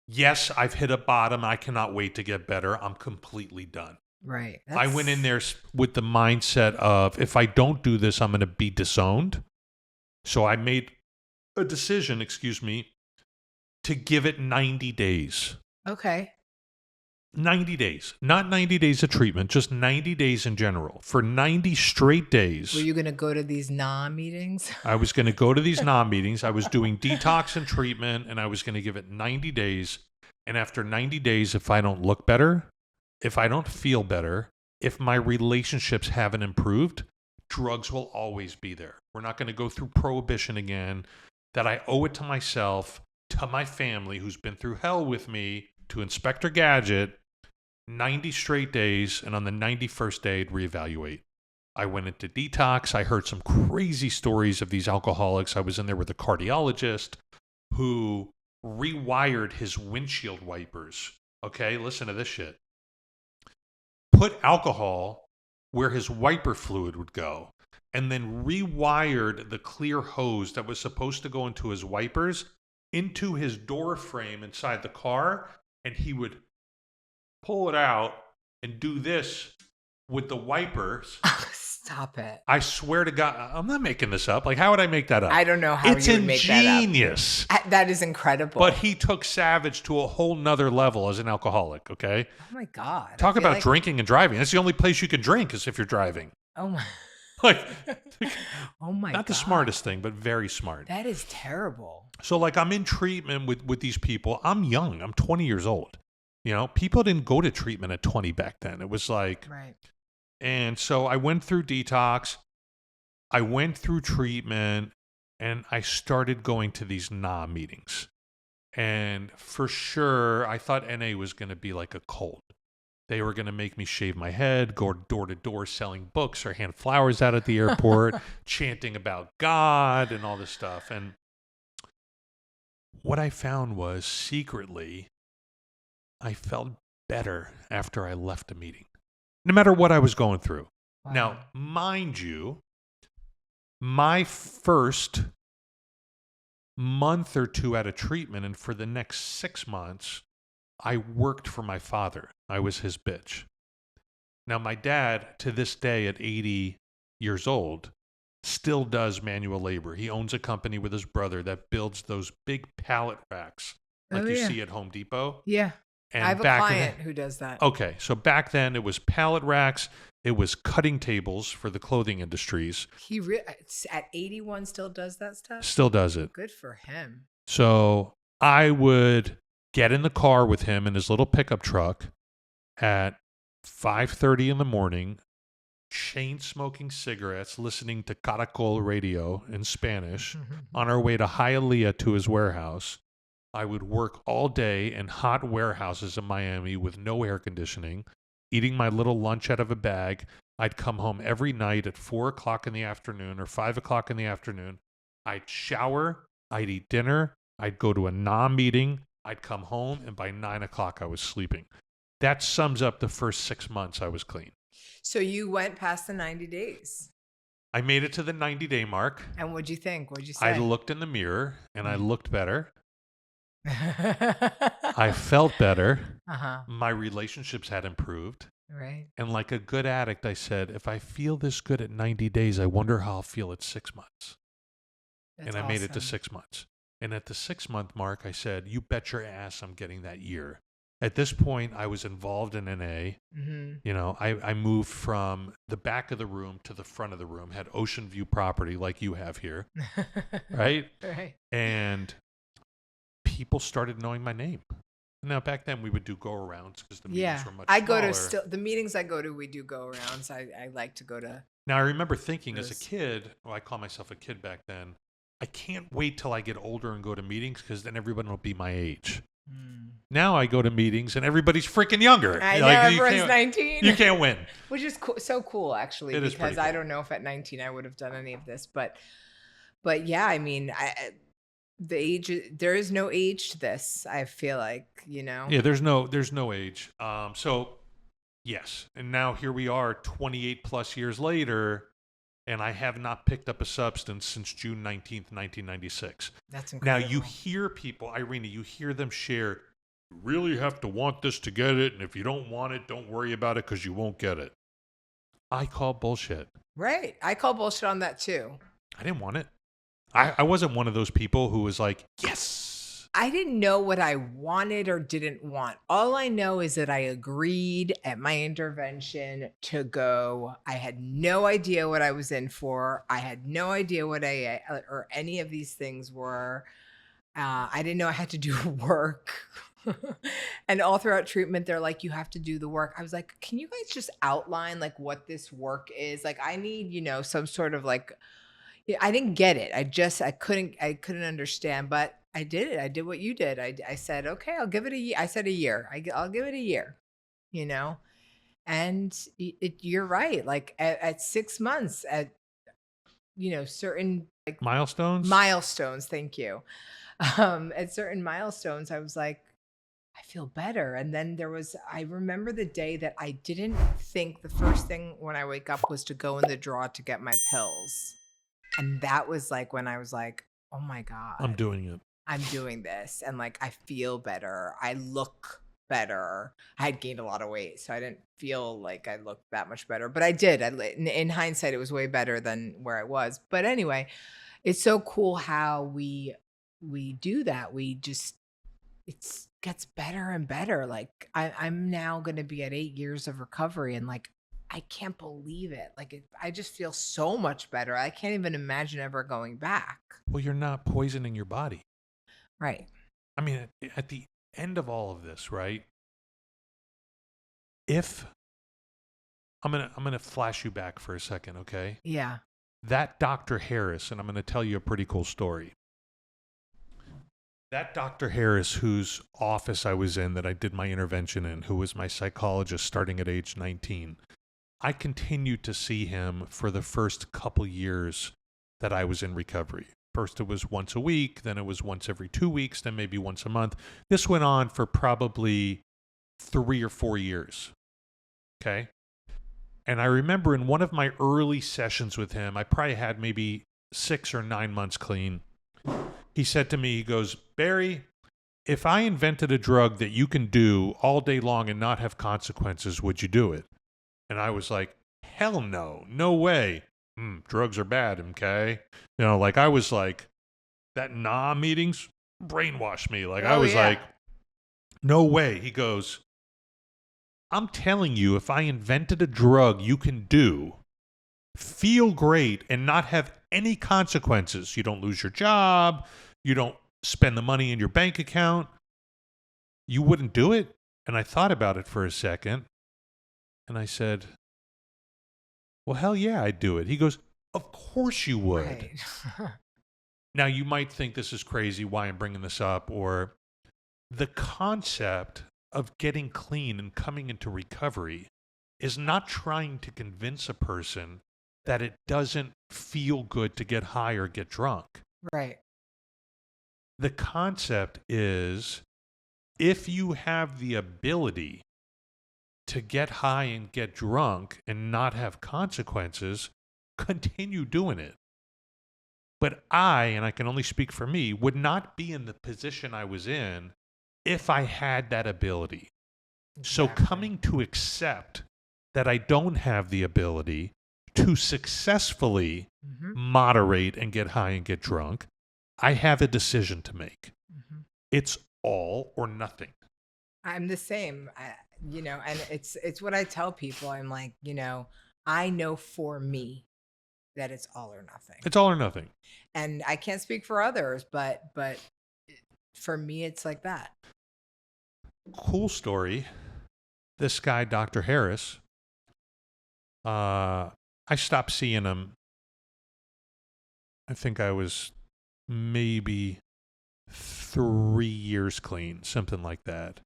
yes, I've hit a bottom. I cannot wait to get better. I'm completely done. Right. I went in there with the mindset of, if I don't do this, I'm going to be disowned. So I made a decision, to give it 90 days. Okay. 90 days. Not 90 days of treatment, just 90 days in general. For 90 straight days. Were you going to go to these NA meetings? I was going to go to these NA meetings. I was doing detox and treatment, and I was going to give it 90 days. And after 90 days, if I don't look better, if I don't feel better, if my relationships haven't improved, drugs will always be there. We're not going to go through prohibition again. That I owe it to myself, to my family who's been through hell with me, to Inspector Gadget, 90 straight days, and on the 91st day, I'd reevaluate. I went into detox. I heard some crazy stories of these alcoholics. I was in there with a cardiologist who rewired his windshield wipers. Okay, listen to this shit. Put alcohol where his wiper fluid would go, and then rewired the clear hose that was supposed to go into his wipers into his door frame inside the car, and he would pull it out and do this with the wipers. Stop it. I swear to God, I'm not making this up. Like, how would I make that up? I don't know how you would make that up. It's ingenious. That is incredible. But he took Savage to a whole nother level as an alcoholic, okay? Oh my God. Talk about drinking and driving. That's the only place you can drink is if you're driving. Oh my. Like, oh my God. Not the smartest thing, but very smart. That is terrible. So like, I'm in treatment with these people. I'm young. I'm 20 years old. People didn't go to treatment at 20 back then. It was like, right. And so I went through detox. I went through treatment, and I started going to these NA meetings. And for sure, I thought NA was going to be like a cult. They were going to make me shave my head, go door to door selling books or hand flowers out at the airport, chanting about God and all this stuff. And what I found was, secretly, I felt better after I left the meeting, no matter what I was going through. Wow. Now, mind you, my first month or two out of treatment, and for the next 6 months, I worked for my father. I was his bitch. Now, my dad, to this day at 80 years old, still does manual labor. He owns a company with his brother that builds those big pallet racks like you see at Home Depot. Yeah. And I have a client who does that. Okay, so back then it was pallet racks. It was cutting tables for the clothing industries. He at 81 still does that stuff? Still does it. Good for him. So I would get in the car with him in his little pickup truck at 5:30 in the morning, chain smoking cigarettes, listening to Caracol radio in Spanish on our way to Hialeah to his warehouse. I would work all day in hot warehouses in Miami with no air conditioning, eating my little lunch out of a bag. I'd come home every night at 4 o'clock in the afternoon or 5 o'clock in the afternoon. I'd shower, I'd eat dinner, I'd go to a meeting, I'd come home, and by 9 o'clock I was sleeping. That sums up the first 6 months I was clean. So you went past the 90 days. I made it to the 90-day mark. And what'd you think? What'd you say? I looked in the mirror, and I looked better. I felt better. My relationships had improved. Right. And like a good addict, I said, if I feel this good at 90 days, I wonder how I'll feel at 6 months. That's and I made it to awesome. 6 months. And at the 6-month mark, I said, you bet your ass I'm getting that year. At this point, I was involved in NA. You know, I moved from the back of the room to the front of the room, had ocean view property like you have here, right? Right. And people started knowing my name. Now, back then, we would do go-arounds because the meetings were much I go to smaller. the meetings I go to, we do go-arounds. I like to go to. Now, I remember thinking as a Yes. kid, well, I call myself a kid back then, I can't wait till I get older and go to meetings because then everyone will be my age. Now I go to meetings and everydy's freaking younger. I know, you everyone's can't- 19. You can't win. Which is so cool, actually, It is because pretty I cool. don't know if at 19 I would have done any of this, but yeah, I mean, the age, there is no age to this. I feel like, you know. Yeah, there's no age. So yes, and now here we are, 28 plus years later, and I have not picked up a substance since June 19th, 1996. That's Now incredible. you hear people, Irene, you hear them share, you really have to want this to get it, and if you don't want it, don't worry about it because you won't get it. I call bullshit. Right. I call bullshit on that too. I didn't want it. I wasn't one of those people who was like, yes. I didn't know what I wanted or didn't want. All I know is that I agreed at my intervention to go. I had no idea what I was in for. I had no idea what AA or any of these things were. I didn't know I had to do work. And all throughout treatment, they're like, you have to do the work. I was like, can you guys just outline like what this work is? Like, I need, you know, some sort of like, yeah, I didn't get it. I couldn't understand, but I did it. I did what you did. I said, okay, I'll give it a year. I said a year. I'll give it a year, you know? And you're right. Like at 6 months at, you know, certain like Milestones? Thank you. At certain milestones, I was like, I feel better. And then I remember the day that I didn't think the first thing when I wake up was to go in the drawer to get my pills. And that was like when I was like, oh my God. I'm doing it. I'm doing this. And like, I feel better. I look better. I had gained a lot of weight, so I didn't feel like I looked that much better. But I did. In hindsight, it was way better than where I was. But anyway, it's so cool how we do that. It gets better and better. Like I'm now going to be at 8 years of recovery, and like, I can't believe it. Like, I just feel so much better. I can't even imagine ever going back. Well, you're not poisoning your body. Right. I mean, at the end of all of this, right? If I'm gonna flash you back for a second, okay? Yeah. That Dr. Harris, and I'm gonna tell you a pretty cool story. That Dr. Harris, whose office I was in, that I did my intervention in, who was my psychologist starting at age 19, I continued to see him for the first couple years that I was in recovery. First it was once a week, then it was once every 2 weeks, then maybe once a month. This went on for probably 3 or 4 years. Okay? And I remember in one of my early sessions with him, I probably had maybe 6 or 9 months clean. He said to me, he goes, Barry, if I invented a drug that you can do all day long and not have consequences, would you do it? And I was like, hell no, no way. Drugs are bad, okay? You know, like I was like, that meetings brainwashed me. Like I was like, no way. He goes, I'm telling you, if I invented a drug you can do, feel great, and not have any consequences, you don't lose your job, you don't spend the money in your bank account, you wouldn't do it? And I thought about it for a second, and I said, well, hell yeah, I'd do it. He goes, of course you would. Right. Now, you might think this is crazy, why I'm bringing this up, or the concept of getting clean and coming into recovery is not trying to convince a person that it doesn't feel good to get high or get drunk. Right. The concept is, if you have the ability to get high and get drunk and not have consequences, continue doing it. But and I can only speak for me, would not be in the position I was in if I had that ability. So coming to accept that I don't have the ability to successfully moderate and get high and get drunk, I have a decision to make. It's all or nothing. I'm the same, and it's what I tell people. I'm like, I know for me that it's all or nothing. It's all or nothing. And I can't speak for others, but for me, it's like that. Cool story. This guy, Dr. Harris, I stopped seeing him. I think I was maybe 3 years clean, something like that.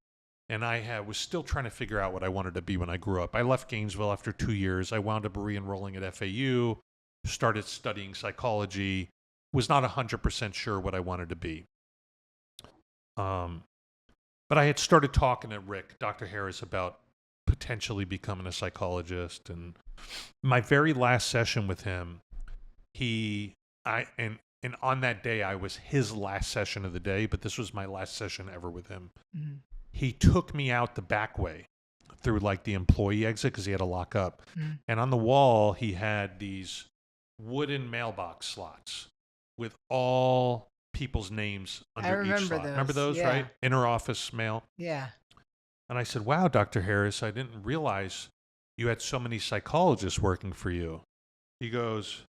And I was still trying to figure out what I wanted to be when I grew up. I left Gainesville after 2 years. I wound up re-enrolling at FAU, started studying psychology, was not 100% sure what I wanted to be. But I had started talking to Dr. Harris, about potentially becoming a psychologist. And my very last session with him, and on that day, I was his last session of the day, but this was my last session ever with him. Mm-hmm. He took me out the back way through like the employee exit because he had to lock up. Mm-hmm. And on the wall, he had these wooden mailbox slots with all people's names under each slot. Remember those, yeah. Right? Inter-office mail. Yeah. And I said, wow, Dr. Harris, I didn't realize you had so many psychologists working for you. He goes,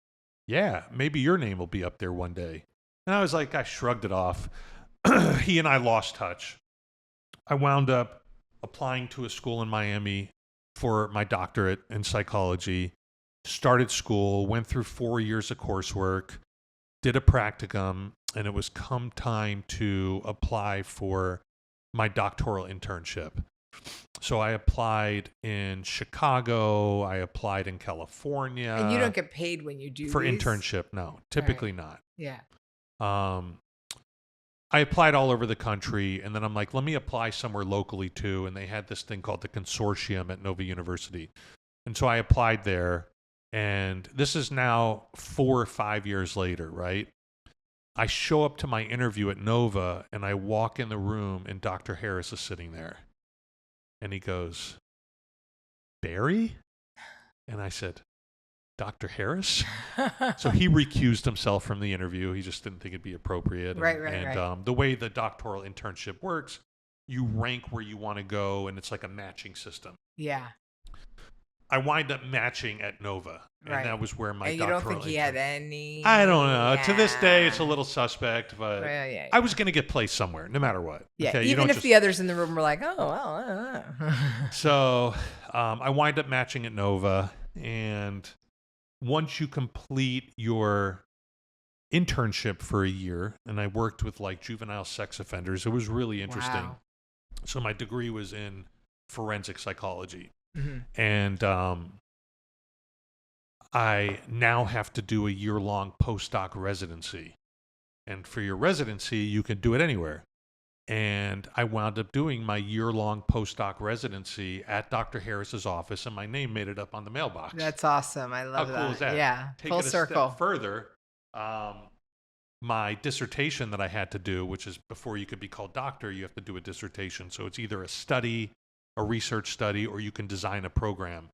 yeah, maybe your name will be up there one day. And I was like, I shrugged it off. He and I lost touch. I wound up applying to a school in Miami for my doctorate in psychology, started school, went through 4 years of coursework, did a practicum, and it was come time to apply for my doctoral internship. So I applied in Chicago. I applied in California. And you don't get paid when you do for these? internship. No, typically not. Yeah. I applied all over the country, and then I'm like, let me apply somewhere locally too. And they had this thing called the consortium at Nova University. And so I applied there, and this is now 4 or 5 years later, right? I show up to my interview at Nova, and I walk in the room, and Dr. Harris is sitting there. And he goes, Barry? And I said, Dr. Harris? So he recused himself from the interview. He just didn't think it'd be appropriate. And the way the doctoral internship works, you rank where you want to go, and it's like a matching system. Yeah. I wind up matching at Nova, and that was where my doctoral. And you don't think he had any? I don't know. To this day, it's a little suspect, but I was going to get placed somewhere, no matter what. Yeah, okay? Even if the others in the room were like, oh, well. So I wind up matching at Nova, and once you complete your internship for a year, and I worked with like juvenile sex offenders, it was really interesting. Wow. So my degree was in forensic psychology. Mm-hmm. And I now have to do a year-long postdoc residency. And for your residency, you can do it anywhere. And I wound up doing my year-long postdoc residency at Dr. Harris's office, and my name made it up on the mailbox. That's awesome. I love that. How cool is that? Yeah, Take full it a circle. Step further, my dissertation that I had to do, which is before you could be called doctor, you have to do a dissertation. So it's either a study, a research study, or you can design a program.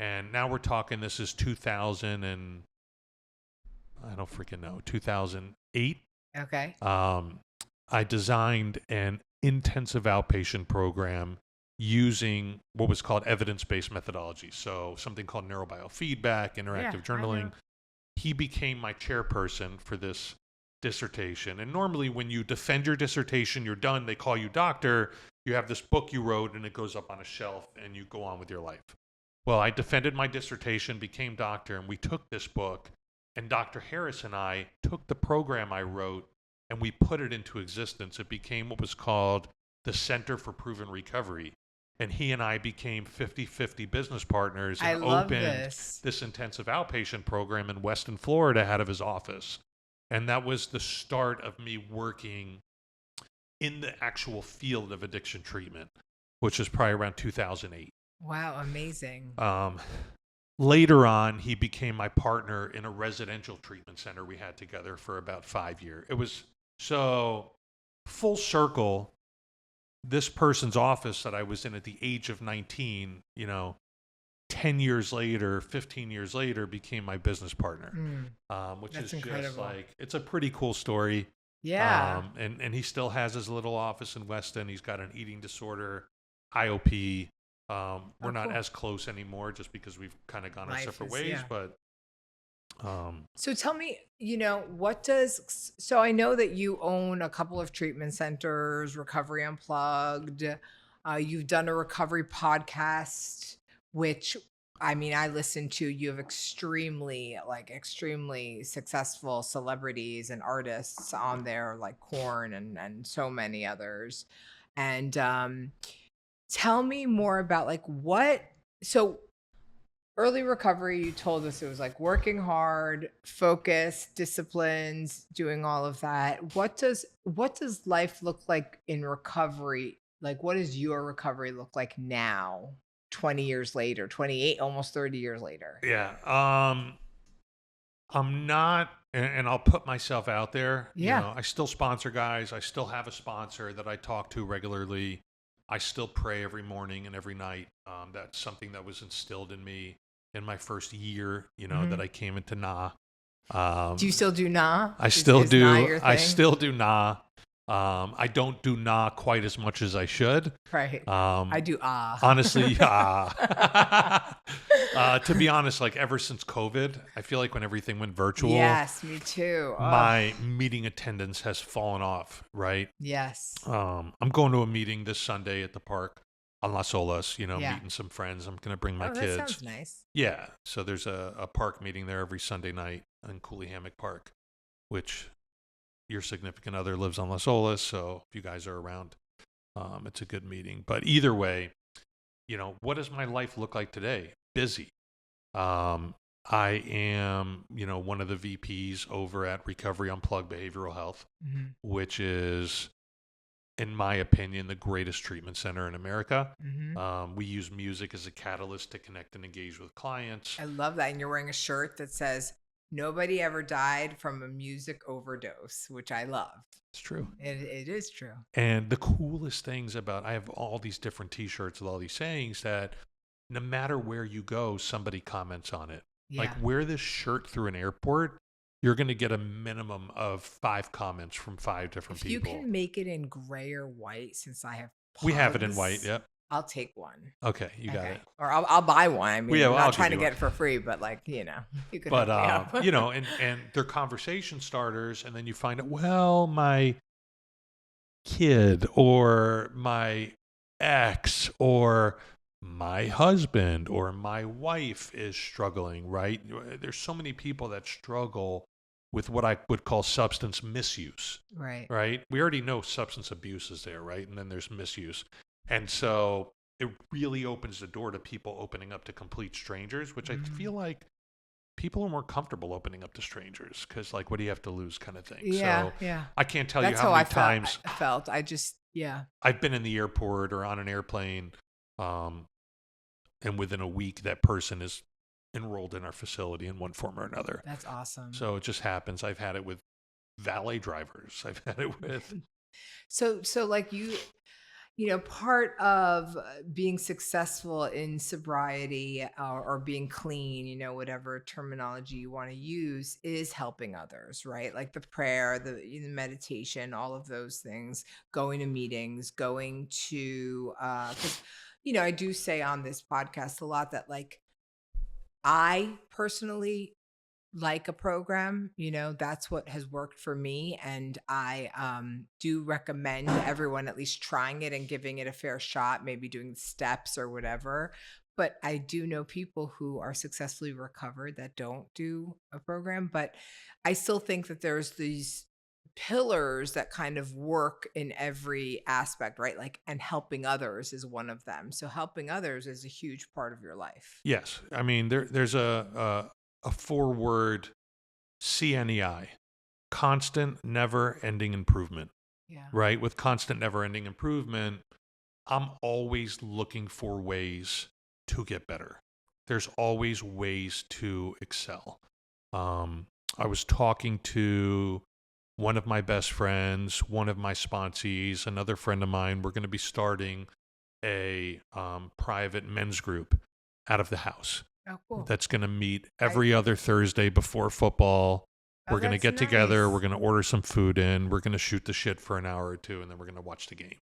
And now we're talking, this is 2000 and I don't freaking know, 2008. Okay. I designed an intensive outpatient program using what was called evidence-based methodology. So something called neurobiofeedback, interactive journaling. He became my chairperson for this dissertation. And normally when you defend your dissertation, you're done, they call you doctor, you have this book you wrote and it goes up on a shelf and you go on with your life. Well, I defended my dissertation, became doctor, and we took this book, and Dr. Harris and I took the program I wrote and we put it into existence. It became what was called the Center for Proven Recovery. And he and I became 50-50 business partners and opened this intensive outpatient program in Weston, Florida out of his office. And that was the start of me working in the actual field of addiction treatment, which was probably around 2008. Wow, amazing. Later on, he became my partner in a residential treatment center we had together for about 5 years. It was so full circle. This person's office that I was in at the age of 19, 10 years later, 15 years later, became my business partner, which That's is incredible. just like, it's a pretty cool story. Yeah. And he still has his little office in Weston. He's got an eating disorder, IOP. We're not cool. as close anymore just because we've kind of gone our Life separate is- ways, yeah. but So tell me, so I know that you own a couple of treatment centers, Recovery Unplugged. You've done a recovery podcast, which I listen to. You have extremely successful celebrities and artists on there, like Korn and so many others. And tell me more about early recovery. You told us it was like working hard, focus, disciplines, doing all of that. What does life look like in recovery? Like, what does your recovery look like now, 20 years later, 28, almost 30 years later? yeah, I'm not, and I'll put myself out there. Yeah. I still sponsor guys. I still have a sponsor that I talk to regularly. I still pray every morning and every night. That's something that was instilled in me in my first year, that I came into NA. Do you still do NA? I still do. NA your I thing? still do NA. I don't do NA quite as much as I should. Right. I do Honestly, to be honest, like ever since COVID, I feel like when everything went virtual, Yes, me too. my meeting attendance has fallen off, right? Yes. I'm going to a meeting this Sunday at the park on Las Olas, Yeah. meeting some friends. I'm going to bring my That kids. sounds nice. Yeah. So there's a park meeting there every Sunday night in Cooley Hammock Park, which your significant other lives on Las Olas. So if you guys are around, it's a good meeting. But either way, what does my life look like today? Busy. I am, one of the VPs over at Recovery Unplugged Behavioral Health, which is, in my opinion, the greatest treatment center in America. We use music as a catalyst to connect and engage with clients. I love that. And you're wearing a shirt that says, "Nobody ever died from a music overdose," which I love. It's true. It is true. And the coolest things about, I have all these different t-shirts with all these sayings that no matter where you go, somebody comments on it. Yeah. Like, wear this shirt through an airport, you're going to get a minimum of 5 comments from 5 different If you people. can make it in gray or white, since I have We have it in pugs, white. Yep. I'll take one. Okay. You got it. Or I'll buy one. Yeah, I'm well, I'll not trying to give you get it for free, but you could. But, help me out. and they're conversation starters. And then you find out, well, my kid or my ex or my husband or my wife is struggling, right? There's so many people that struggle with what I would call substance misuse, Right. right? We already know substance abuse is there, right? And then there's misuse. And so it really opens the door to people opening up to complete strangers, which I feel like people are more comfortable opening up to strangers because, like, what do you have to lose kind of thing. Yeah. So Yeah. I can't tell That's you how how many times I felt. I just, yeah. I've been in the airport or on an airplane, and within a week, that person is enrolled in our facility in one form or another. That's awesome. So it just happens. I've had it with valet drivers. I've had it with. So like part of being successful in sobriety or being clean, whatever terminology you want to use, is helping others, right? Like the prayer, the meditation, all of those things, going to meetings, going to, 'cause I do say on this podcast a lot that like I personally like a program, that's what has worked for me. And I do recommend everyone at least trying it and giving it a fair shot, maybe doing steps or whatever. But I do know people who are successfully recovered that don't do a program. But I still think that there's these pillars that kind of work in every aspect, right? Like, and helping others is one of them. So helping others is a huge part of your life. Yes. I mean, there's a 4-word CNEI, constant, never ending improvement, Yeah. right? With constant, never ending improvement, I'm always looking for ways to get better. There's always ways to excel. I was talking to one of my best friends, one of my sponsees, another friend of mine. We're going to be starting a private men's group out of the house Oh, cool. that's going to meet every other Thursday before football. We're going to that's get together. nice. We're going to order some food in. We're going to shoot the shit for an hour or two, and then we're going to watch the game.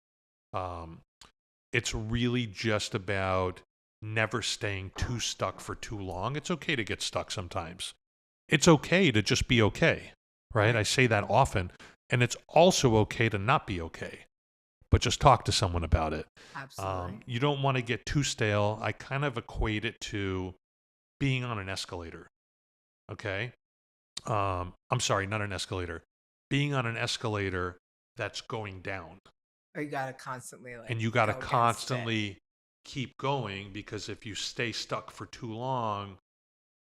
It's really just about never staying too stuck for too long. It's okay to get stuck sometimes. It's okay to just be okay, right? I say that often. And it's also okay to not be okay, but just talk to someone about it. Absolutely. You don't want to get too stale. I kind of equate it to being on an escalator, okay? I'm sorry, not an escalator. Being on an escalator that's going down. Or you gotta constantly like, And you got to go against it. constantly keep going, because if you stay stuck for too long,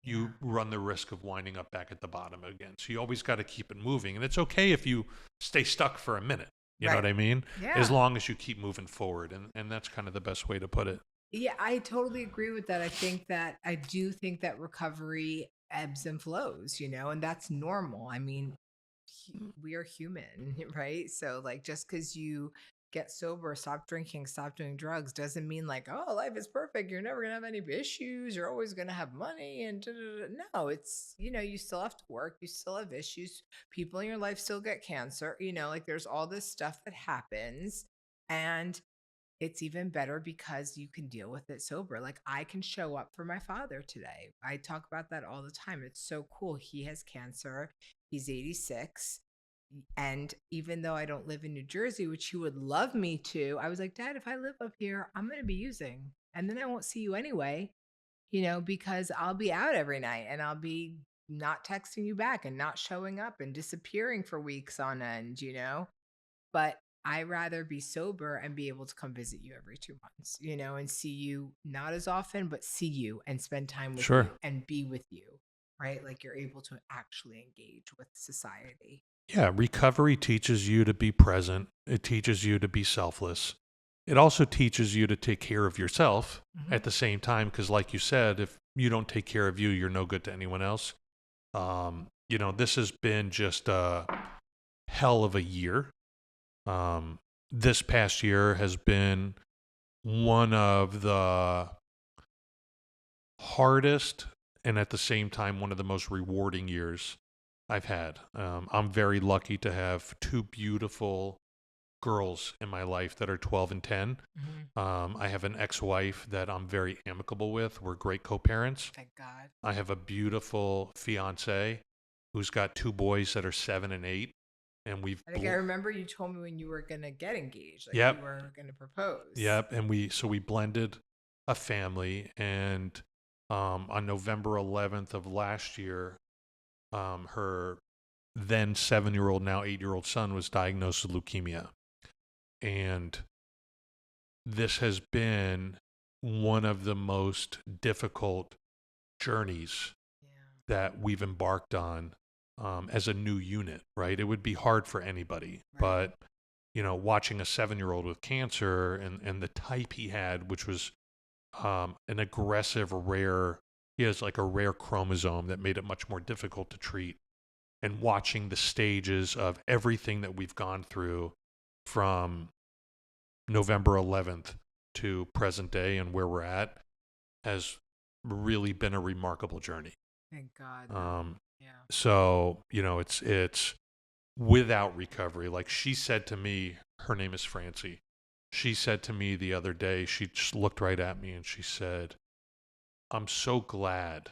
you run the risk of winding up back at the bottom again. So you always got to keep it moving. And it's okay if you stay stuck for a minute. You know what I mean? Yeah. As long as you keep moving forward. And that's kind of the best way to put it. Yeah, I totally agree with that. I do think that recovery ebbs and flows, and that's normal. I mean, we are human, right? So like just because you get sober, stop drinking, stop doing drugs doesn't mean like, oh, life is perfect. You're never gonna have any issues. You're always gonna have money and da, da, da. No, it's you still have to work, you still have issues. People in your life still get cancer, like there's all this stuff that happens. And it's even better because you can deal with it sober. Like I can show up for my father today. I talk about that all the time. It's so cool. He has cancer. He's 86. And even though I don't live in New Jersey, which he would love me to, I was like, Dad, if I live up here, I'm going to be using. And then I won't see you anyway, because I'll be out every night and I'll be not texting you back and not showing up and disappearing for weeks on end. But I rather be sober and be able to come visit you every 2 months, and see you not as often, but see you and spend time with Sure. you and be with you, right? Like you're able to actually engage with society. Yeah. Recovery teaches you to be present. It teaches you to be selfless. It also teaches you to take care of yourself at the same time. Because like you said, if you don't take care of you, you're no good to anyone else. This has been just a hell of a year. This past year has been one of the hardest and at the same time one of the most rewarding years I've had. I'm very lucky to have 2 beautiful girls in my life that are 12 and 10. I have an ex-wife that I'm very amicable with. We're great co-parents. Thank God. I have a beautiful fiance who's got 2 boys that are 7 and 8. And I think I remember you told me when you were going to get engaged, like Yep. you were going to propose. Yep. And we blended a family. And on November 11th of last year, her then 7-year-old, now 8-year-old son was diagnosed with leukemia. And this has been one of the most difficult journeys that we've embarked on as a new unit, right? It would be hard for anybody, but watching a 7-year-old with cancer and the type he had, which was an aggressive, he has like a rare chromosome that made it much more difficult to treat, and watching the stages of everything that we've gone through from November 11th to present day and where we're at has really been a remarkable journey. Thank God. So, it's without recovery. Like she said to me, her name is Francie. she said to me the other day, she just looked right at me and she said, I'm so glad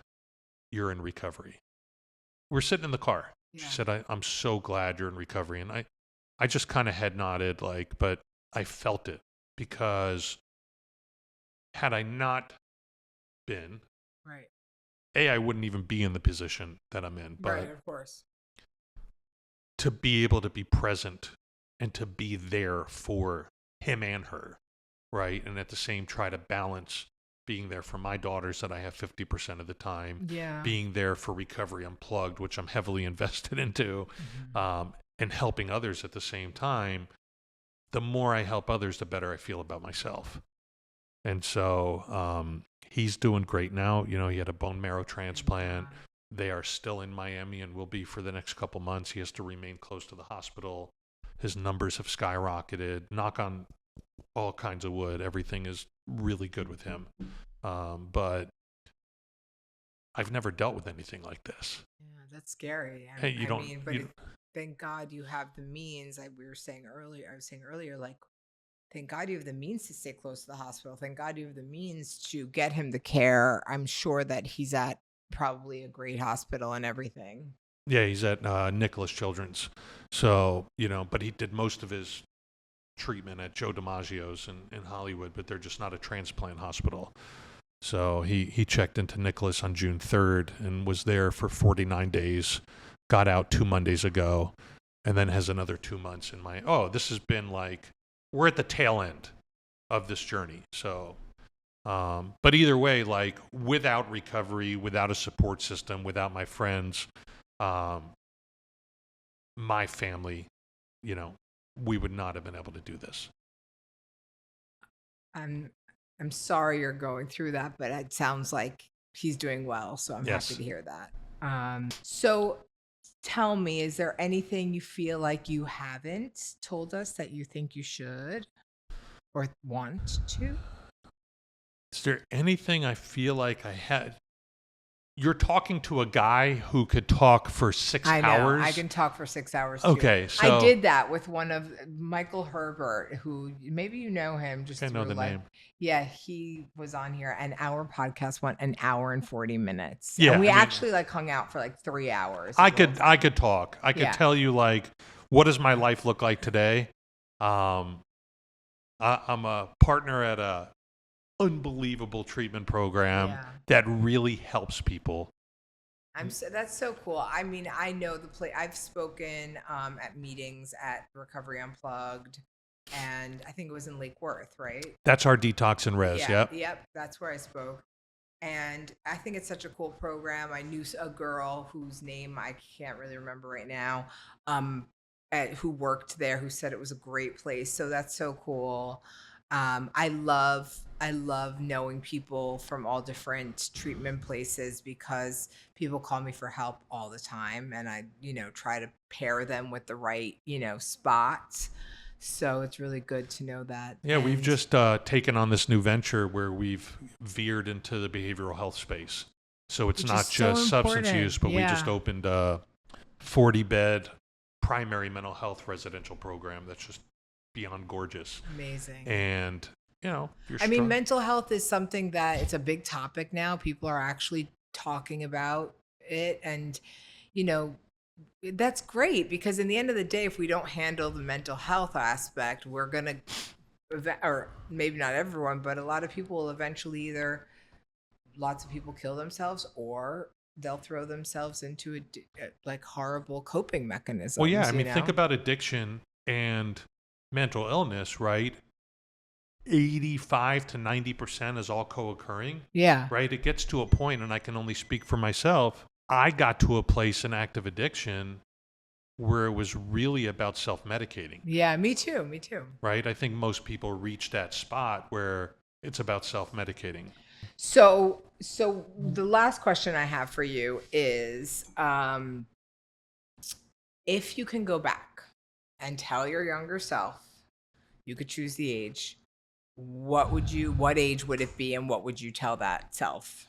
you're in recovery. We're sitting in the car. Yeah. She said, I'm so glad you're in recovery. And I just kind of head nodded, like, but I felt it, because had I not been, Right. I wouldn't even be in the position that I'm in. But Right, of course. to be able to be present and to be there for him and her, right? And at the same try to balance being there for my daughters that I have 50% of the time, Yeah. being there for Recovery Unplugged, which I'm heavily invested into, and helping others at the same time. The more I help others, the better I feel about myself. And so he's doing great now. You know, he had a bone marrow transplant. They are still in Miami and will be for the next couple months. He has to remain close to the hospital. His numbers have skyrocketed. Knock on all kinds of wood. Everything is really good with him. But I've never dealt with anything like this. Yeah, that's scary. Hey, you don't- Thank God you have the means. I was saying earlier, like, thank God you have the means to stay close to the hospital. Thank God you have the means to get him the care. I'm sure that he's at probably a great hospital and everything. Yeah, he's at Nicholas Children's. So, you know, but he did most of his treatment at Joe DiMaggio's in Hollywood, but they're just not a transplant hospital. So he checked into Nicholas on June 3rd and was there for 49 days, got out 2 Mondays ago, and then has another 2 months in this has been like, we're at the tail end of this journey. So, but either way, like, without recovery, without a support system, without my friends, my family, you know, we would not have been able to do this. I'm sorry you're going through that, but it sounds like he's doing well, so I'm Yes. happy to hear that. So tell me, is there anything you feel like you haven't told us that you think you should or want to? Is there anything I feel like I had? You're talking to a guy who could talk for 6 I know. hours. I can talk for 6 hours too. Okay, so I did that with one of Michael Herbert, who maybe you know him. Just I know through, the like, name. yeah, he was on here, and our podcast went an hour and 40 minutes. Yeah, and we I mean, actually like hung out for like 3 hours. I could talk. I could Yeah. tell you, like, what does my life look like today? I'm a partner at a unbelievable treatment program Yeah. that really helps people. That's so cool. I mean, I know the place. I've spoken at meetings at Recovery Unplugged, and I think it was in Lake Worth, right? That's our Detox and Res. Yeah, Yep. that's where I spoke. And I think it's such a cool program. I knew a girl whose name I can't really remember right now, who worked there, who said it was a great place. So that's so cool. I love knowing people from all different treatment places, because people call me for help all the time, and I, try to pair them with the right, spots. So it's really good to know that. Yeah, we've And- just taken on this new venture where we've veered into the behavioral health space. So it's Which not is so just substance important. use, but we just Yeah. opened a 40-bed primary mental health residential program that's just beyond gorgeous. Amazing. And, if you're I mean, strong- mental health is something that it's a big topic now. People are actually talking about it. And, that's great, because in the end of the day, if we don't handle the mental health aspect, we're going to, or maybe not everyone, but a lot of people will eventually lots of people kill themselves, or they'll throw themselves into like horrible coping mechanisms. Well, yeah, I mean, think know? about addiction and mental illness, right? 85 to 90% is all co-occurring, Yeah. right? It gets to a point, and I can only speak for myself. I got to a place in active addiction where it was really about self-medicating, Yeah, me too. Me too. right? I think most people reach that spot where it's about self-medicating. So the last question I have for you is, if you can go back and tell your younger self, you could choose the age, what age would it be, and what would you tell that self?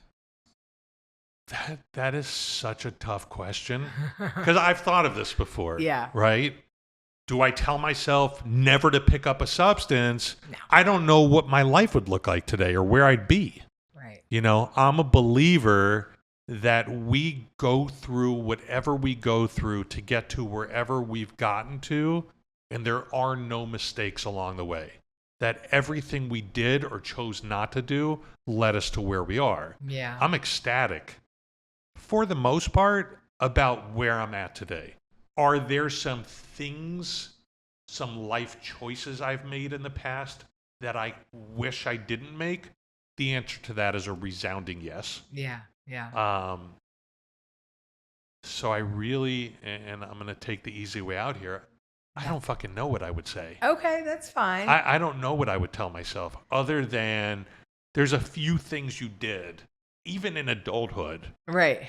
That is such a tough question, because I've thought of this before. Yeah. Right? Do I tell myself never to pick up a substance? No. I don't know what my life would look like today or where I'd be. Right. You know, I'm a believer that we go through whatever we go through to get to wherever we've gotten to, and there are no mistakes along the way. That everything we did or chose not to do led us to where we are. Yeah. I'm ecstatic, for the most part, about where I'm at today. Are there some things, some life choices I've made in the past that I wish I didn't make? The answer to that is a resounding yes. Yeah. Yeah. So I really, and I'm going to take the easy way out here, I don't fucking know what I would say. Okay, that's fine. I don't know what I would tell myself other than there's a few things you did, even in adulthood. Right.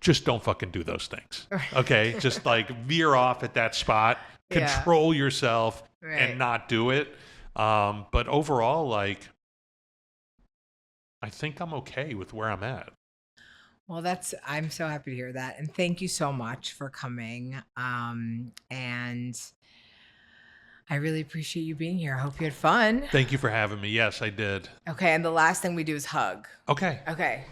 Just don't fucking do those things. Okay? Just like veer off at that spot, Yeah. control yourself Right. and not do it. But overall, like, I think I'm okay with where I'm at. Well, I'm so happy to hear that. And thank you so much for coming. And I really appreciate you being here. I hope you had fun. Thank you for having me. Yes, I did. Okay. And the last thing we do is hug. Okay. Okay.